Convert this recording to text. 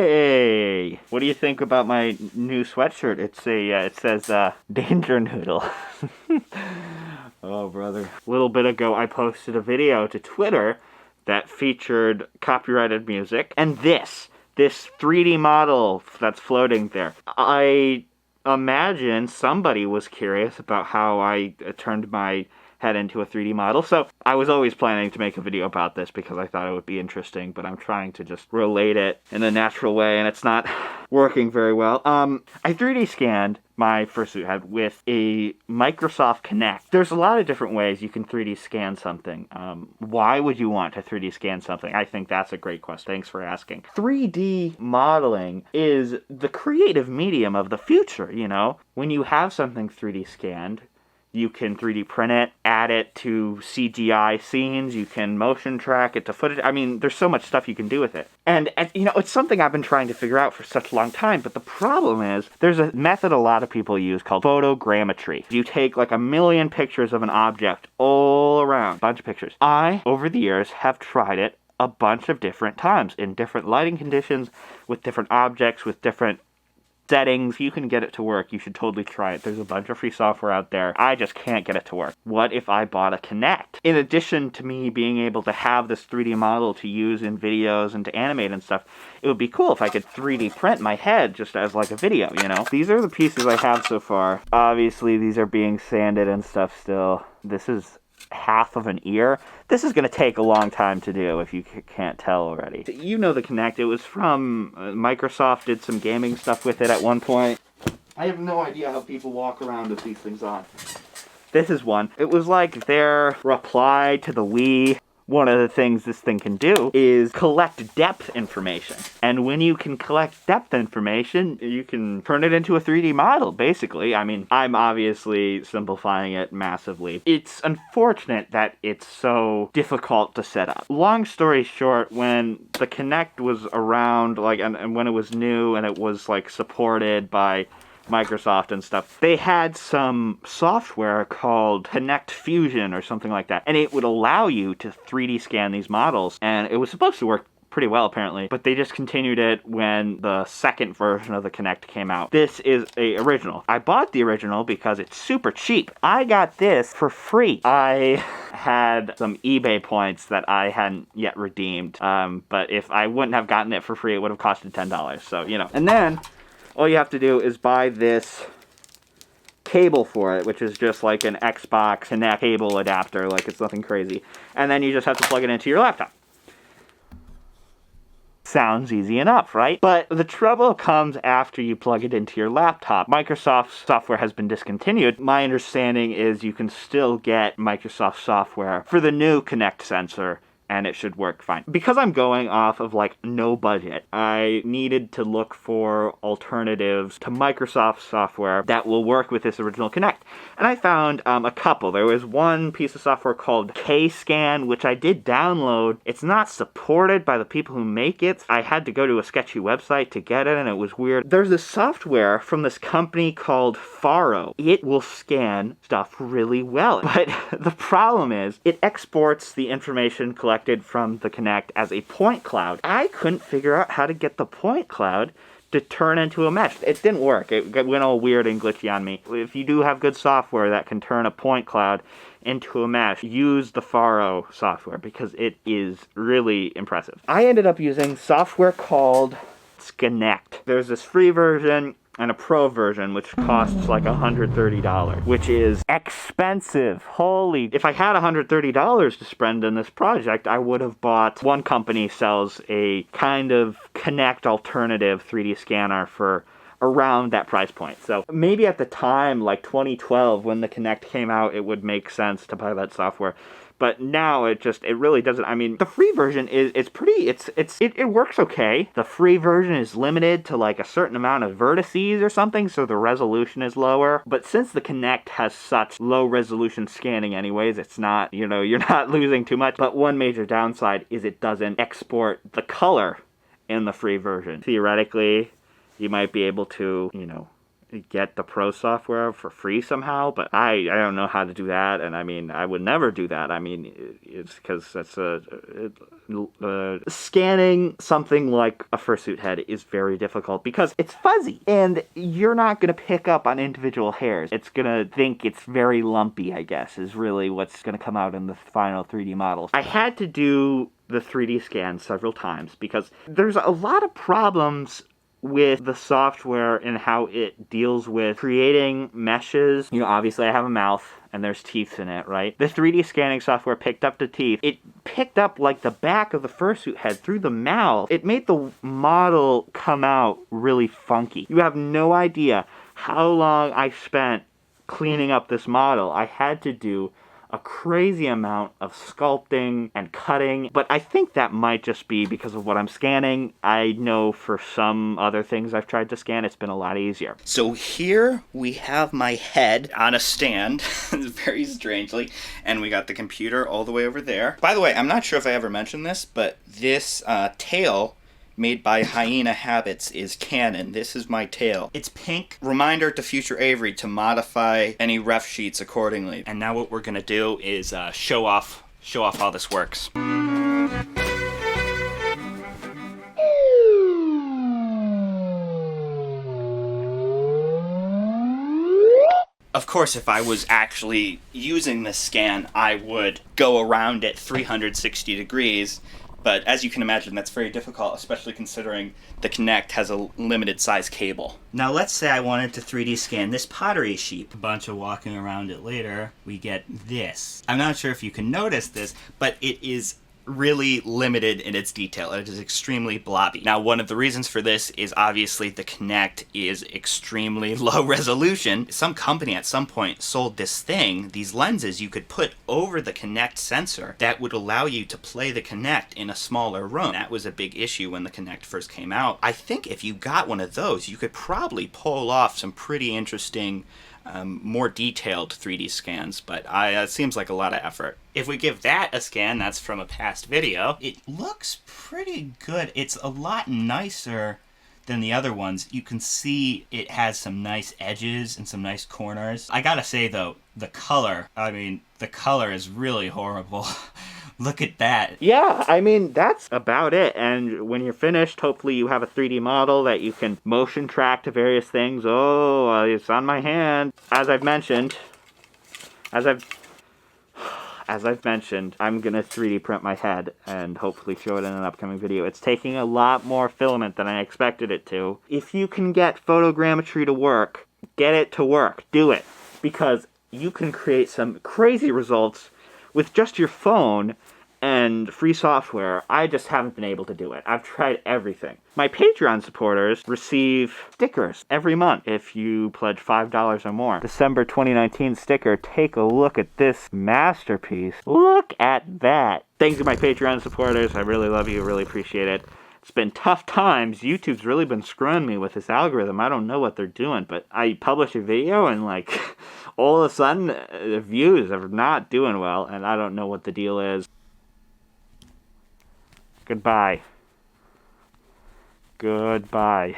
Hey! What do you think about my new sweatshirt? It says, Danger Noodle. Oh, brother. A little bit ago, I posted a video to Twitter that featured copyrighted music, and this 3D model that's floating there. I imagine somebody was curious about how I turned my head into a 3D model, so I was always planning to make a video about this because I thought it would be interesting, but I'm trying to just relate it in a natural way, and it's not working very well. I 3D scanned my Fursuit head with a Microsoft Kinect. There's a lot of different ways you can 3D scan something. Why would you want to 3D scan something? I think that's a great question. Thanks for asking. 3D modeling is the creative medium of the future, you know? When you have something 3D scanned, you can 3D print it, add it to CGI scenes, you can motion track it to footage. I mean, there's so much stuff you can do with it. And you know, it's something I've been trying to figure out for such a long time, but the problem is, there's a method a lot of people use called Photogrammetry. You take like 1 million pictures of an object all around, a bunch of pictures. I, over the years, have tried it a bunch of different times, in different lighting conditions, with different objects, with different settings. You can get it to work. You should totally try it. There's a bunch of free software out there. I just can't get it to work. What if I bought a Kinect? In addition to me being able to have this 3D model to use in videos and to animate and stuff, it would be cool if I could 3D print my head just as like a video, you know? These are the pieces I have so far. Obviously, these are being sanded and stuff still. This is half of an ear. This is going to take a long time to do if you can't tell already. You know the Kinect. It was from Microsoft, did some gaming stuff with it at one point. I have no idea how people walk around with these things on. This is one. It was like their reply to the Wii. One of the things this thing can do is collect depth information. And when you can collect depth information, you can turn it into a 3D model, basically. I mean, I'm obviously simplifying it massively. It's unfortunate that it's so difficult to set up. Long story short, when the Kinect was around, like, and when it was new and it was, like, supported by Microsoft and stuff, they had some software called Kinect Fusion or something like that, and it would allow you to 3D scan these models, and it was supposed to work pretty well apparently, but they discontinued it when the second version of the Kinect came out. This is a original. I bought the original because it's super cheap. I got this for free. I had some eBay points that I hadn't yet redeemed, but if I wouldn't have gotten it for free, it would have costed $10, so, you know. And then all you have to do is buy this cable for it, which is just like an Xbox Kinect cable adapter, like it's nothing crazy. And then you just have to plug it into your laptop. Sounds easy enough, right? But the trouble comes after you plug it into your laptop. Microsoft software has been discontinued. My understanding is you can still get Microsoft software for the new Kinect sensor, and it should work fine. Because I'm going off of, like, no budget, I needed to look for alternatives to Microsoft software that will work with this original Kinect. And I found a couple. There was one piece of software called Kscan, which I did download. It's not supported by the people who make it. I had to go to a sketchy website to get it, and it was weird. There's this software from this company called FARO. It will scan stuff really well. But the problem is, it exports the information collected from the Kinect as a point cloud. I couldn't figure out how to get the point cloud to turn into a mesh. It didn't work. It went all weird and glitchy on me. If you do have good software that can turn a point cloud into a mesh, use the FARO software because it is really impressive. I ended up using software called Skanect. There's this free version and a pro version, which costs like $130, which is expensive. Holy, if I had $130 to spend in this project, I would have bought, one company sells a kind of Kinect alternative 3D scanner for around that price point. So maybe at the time, like 2012, when the Kinect came out, it would make sense to buy that software. But now it really doesn't. I mean, the free version it works okay. The free version is limited to like a certain amount of vertices or something, so the resolution is lower. But since the Kinect has such low resolution scanning anyways, it's not, you know, you're not losing too much. But one major downside is it doesn't export the color in the free version. Theoretically, you might be able to, you know, get the Pro software for free somehow, but I don't know how to do that, and I mean, I would never do that. I mean, it's because that's scanning something like a fursuit head is very difficult because it's fuzzy, and you're not going to pick up on individual hairs. It's going to think it's very lumpy, I guess, is really what's going to come out in the final 3D models. I had to do the 3D scan several times because there's a lot of problems with the software and how it deals with creating meshes. You know, obviously I have a mouth and there's teeth in it, right? The 3D scanning software picked up the teeth. It picked up like the back of the fursuit head through the mouth. It made the model come out really funky. You have no idea how long I spent cleaning up this model. I had to do a crazy amount of sculpting and cutting, but I think that might just be because of what I'm scanning. I know for some other things I've tried to scan, it's been a lot easier. So here we have my head on a stand, very strangely, and we got the computer all the way over there. By the way, I'm not sure if I ever mentioned this, but this tail made by Hyena Habits is canon. This is my tail. It's pink. Reminder to future Avery to modify any ref sheets accordingly. And now what we're gonna do is show off how this works. Of course, if I was actually using this scan, I would go around it 360 degrees. But as you can imagine, that's very difficult, especially considering the Kinect has a limited size cable. Now let's say I wanted to 3D scan this pottery sheep. A bunch of walking around it later, we get this. I'm not sure if you can notice this, but it is really limited in its detail. It is extremely blobby. Now, one of the reasons for this is obviously the Kinect is extremely low resolution. Some company at some point sold this thing, these lenses you could put over the Kinect sensor that would allow you to play the Kinect in a smaller room. That was a big issue when the Kinect first came out. I think if you got one of those, you could probably pull off some pretty interesting more detailed 3D scans, but it seems like a lot of effort. If we give that a scan, that's from a past video, it looks pretty good. It's a lot nicer than the other ones. You can see it has some nice edges and some nice corners. I gotta say though, the color is really horrible. Look at that. Yeah, I mean, that's about it. And when you're finished, hopefully you have a 3D model that you can motion track to various things. Oh, it's on my hand. As I've mentioned, I'm gonna 3D print my head and hopefully show it in an upcoming video. It's taking a lot more filament than I expected it to. If you can get photogrammetry to work, get it to work. Do it. Because you can create some crazy results with just your phone and free software. I just haven't been able to do it. I've tried everything. My Patreon supporters receive stickers every month if you pledge $5 or more. December 2019 sticker. Take a look at this masterpiece. Look at that. Thanks to my Patreon supporters. I really love you. Really appreciate it. It's been tough times. YouTube's really been screwing me with this algorithm. I don't know what they're doing, but I publish a video and like all of a sudden the views are not doing well, and I don't know what the deal is. Goodbye. Goodbye.